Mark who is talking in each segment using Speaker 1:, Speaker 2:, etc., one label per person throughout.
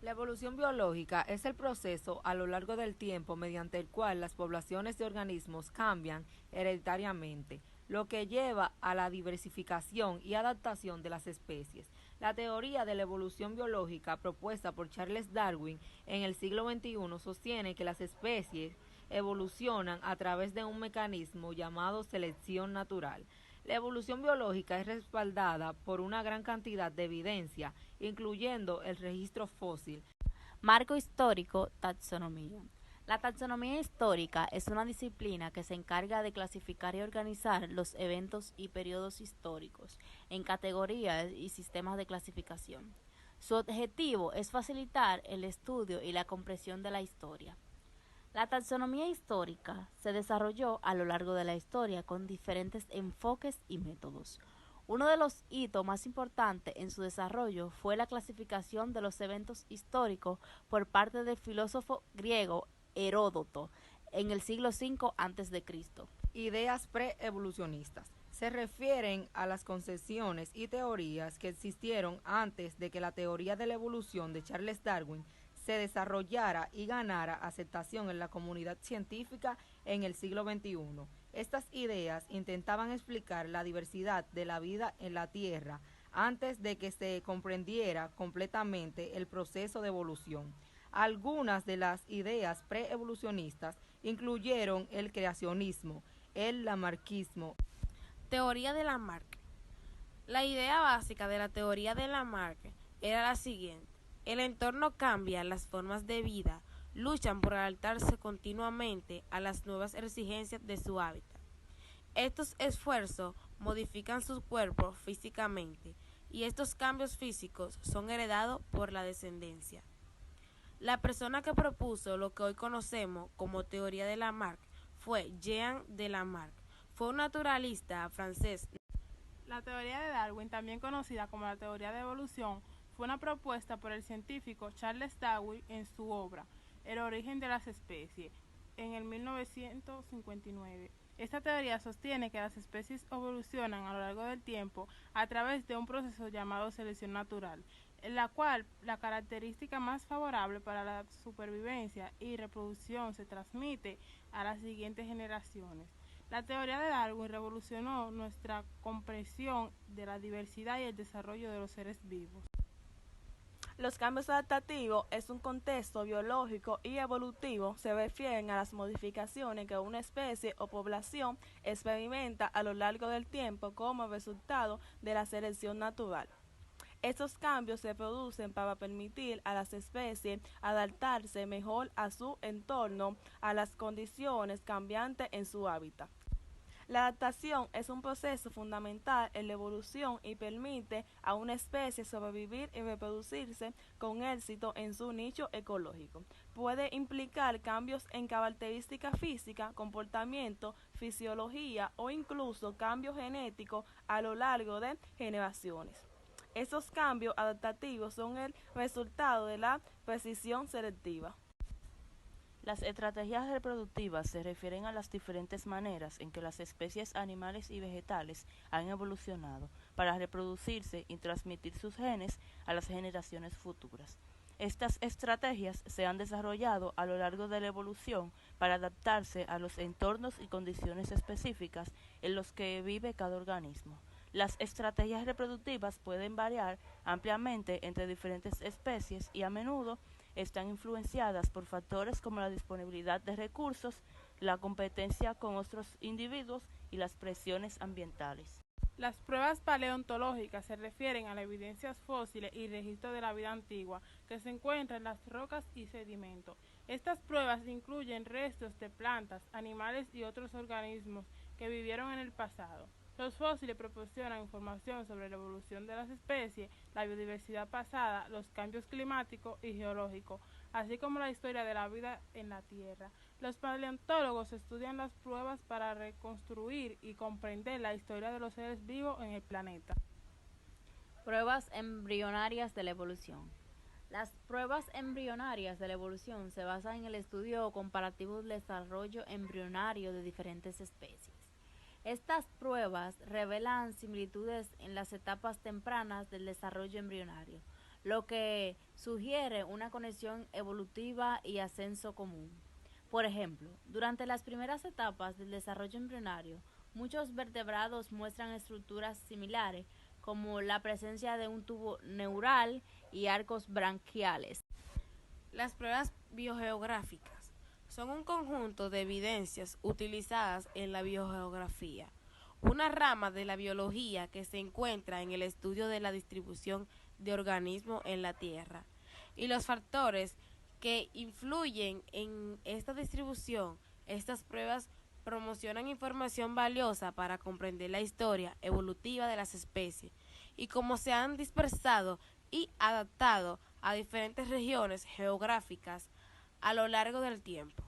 Speaker 1: La evolución biológica es el proceso a lo largo del tiempo mediante el cual las poblaciones de organismos cambian hereditariamente, lo que lleva a la diversificación y adaptación de las especies. La teoría de la evolución biológica propuesta por Charles Darwin en el siglo XXI sostiene que las especies evolucionan a través de un mecanismo llamado selección natural. La evolución biológica es respaldada por una gran cantidad de evidencia, incluyendo el registro fósil.
Speaker 2: Marco histórico, taxonomía. La taxonomía histórica es una disciplina que se encarga de clasificar y organizar los eventos y periodos históricos en categorías y sistemas de clasificación. Su objetivo es facilitar el estudio y la comprensión de la historia. La taxonomía histórica se desarrolló a lo largo de la historia con diferentes enfoques y métodos. Uno de los hitos más importantes en su desarrollo fue la clasificación de los eventos históricos por parte del filósofo griego Heródoto en el siglo V a.C.
Speaker 1: Ideas preevolucionistas se refieren a las concepciones y teorías que existieron antes de que la teoría de la evolución de Charles Darwin se desarrollara y ganara aceptación en la comunidad científica en el siglo XXI. Estas ideas intentaban explicar la diversidad de la vida en la Tierra antes de que se comprendiera completamente el proceso de evolución. Algunas de las ideas preevolucionistas incluyeron el creacionismo, el lamarckismo.
Speaker 3: Teoría de Lamarck. La idea básica de la teoría de Lamarck era la siguiente: el entorno cambia, las formas de vida luchan por adaptarse continuamente a las nuevas exigencias de su hábitat. Estos esfuerzos modifican su cuerpo físicamente y estos cambios físicos son heredados por la descendencia. La persona que propuso lo que hoy conocemos como teoría de Lamarck fue Jean de Lamarck. Fue un naturalista francés.
Speaker 4: La teoría de Darwin, también conocida como la teoría de evolución, fue una propuesta por el científico Charles Darwin en su obra El origen de las especies, en el 1959. Esta teoría sostiene que las especies evolucionan a lo largo del tiempo a través de un proceso llamado selección natural, en la cual la característica más favorable para la supervivencia y reproducción se transmite a las siguientes generaciones. La teoría de Darwin revolucionó nuestra comprensión de la diversidad y el desarrollo de los seres vivos.
Speaker 5: Los cambios adaptativos es un contexto biológico y evolutivo, se refieren a las modificaciones que una especie o población experimenta a lo largo del tiempo como resultado de la selección natural. Estos cambios se producen para permitir a las especies adaptarse mejor a su entorno, a las condiciones cambiantes en su hábitat. La adaptación es un proceso fundamental en la evolución y permite a una especie sobrevivir y reproducirse con éxito en su nicho ecológico. Puede implicar cambios en características físicas, comportamiento, fisiología o incluso cambios genéticos a lo largo de generaciones. Estos cambios adaptativos son el resultado de la precisión selectiva.
Speaker 2: Las estrategias reproductivas se refieren a las diferentes maneras en que las especies animales y vegetales han evolucionado para reproducirse y transmitir sus genes a las generaciones futuras. Estas estrategias se han desarrollado a lo largo de la evolución para adaptarse a los entornos y condiciones específicas en los que vive cada organismo. Las estrategias reproductivas pueden variar ampliamente entre diferentes especies y a menudo están influenciadas por factores como la disponibilidad de recursos, la competencia con otros individuos y las presiones ambientales.
Speaker 4: Las pruebas paleontológicas se refieren a las evidencias fósiles y registros de la vida antigua que se encuentran en las rocas y sedimentos. Estas pruebas incluyen restos de plantas, animales y otros organismos que vivieron en el pasado. Los fósiles proporcionan información sobre la evolución de las especies, la biodiversidad pasada, los cambios climáticos y geológicos, así como la historia de la vida en la Tierra. Los paleontólogos estudian las pruebas para reconstruir y comprender la historia de los seres vivos en el planeta.
Speaker 2: Pruebas embrionarias de la evolución. Las pruebas embrionarias de la evolución se basan en el estudio comparativo del desarrollo embrionario de diferentes especies. Estas pruebas revelan similitudes en las etapas tempranas del desarrollo embrionario,
Speaker 6: lo que sugiere una conexión evolutiva y ascenso común. Por ejemplo, durante las primeras etapas del desarrollo embrionario, muchos vertebrados muestran estructuras similares, como la presencia de un tubo neural y arcos branquiales.
Speaker 3: Las pruebas biogeográficas son un conjunto de evidencias utilizadas en la biogeografía, una rama de la biología que se encuentra en el estudio de la distribución de organismos en la Tierra y los factores que influyen en esta distribución. Estas pruebas promocionan información valiosa para comprender la historia evolutiva de las especies y cómo se han dispersado y adaptado a diferentes regiones geográficas a lo largo del tiempo.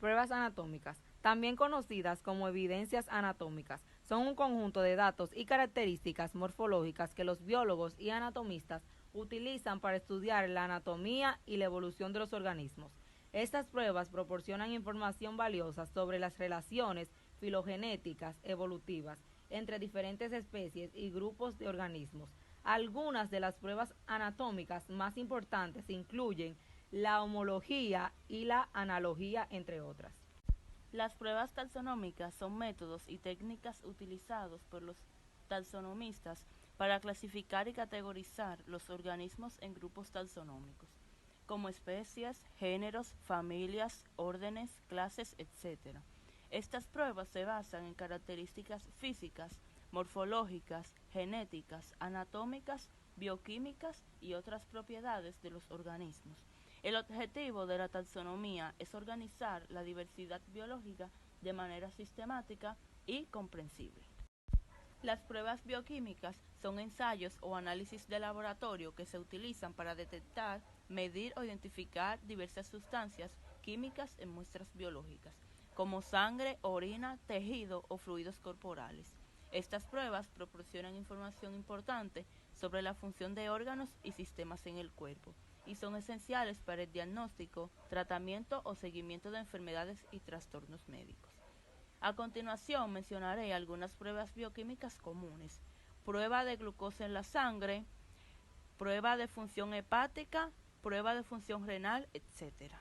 Speaker 1: Pruebas anatómicas, también conocidas como evidencias anatómicas, son un conjunto de datos y características morfológicas que los biólogos y anatomistas utilizan para estudiar la anatomía y la evolución de los organismos. Estas pruebas proporcionan información valiosa sobre las relaciones filogenéticas evolutivas entre diferentes especies y grupos de organismos. Algunas de las pruebas anatómicas más importantes incluyen la homología y la analogía, entre otras.
Speaker 2: Las pruebas taxonómicas son métodos y técnicas utilizados por los taxonomistas para clasificar y categorizar los organismos en grupos taxonómicos, como especies, géneros, familias, órdenes, clases, etc. Estas pruebas se basan en características físicas, morfológicas, genéticas, anatómicas, bioquímicas y otras propiedades de los organismos. El objetivo de la taxonomía es organizar la diversidad biológica de manera sistemática y comprensible. Las pruebas bioquímicas son ensayos o análisis de laboratorio que se utilizan para detectar, medir o identificar diversas sustancias químicas en muestras biológicas, como sangre, orina, tejido o fluidos corporales. Estas pruebas proporcionan información importante sobre la función de órganos y sistemas en el cuerpo y son esenciales para el diagnóstico, tratamiento o seguimiento de enfermedades y trastornos médicos. A continuación mencionaré algunas pruebas bioquímicas comunes: prueba de glucosa en la sangre, prueba de función hepática, prueba de función renal, etc.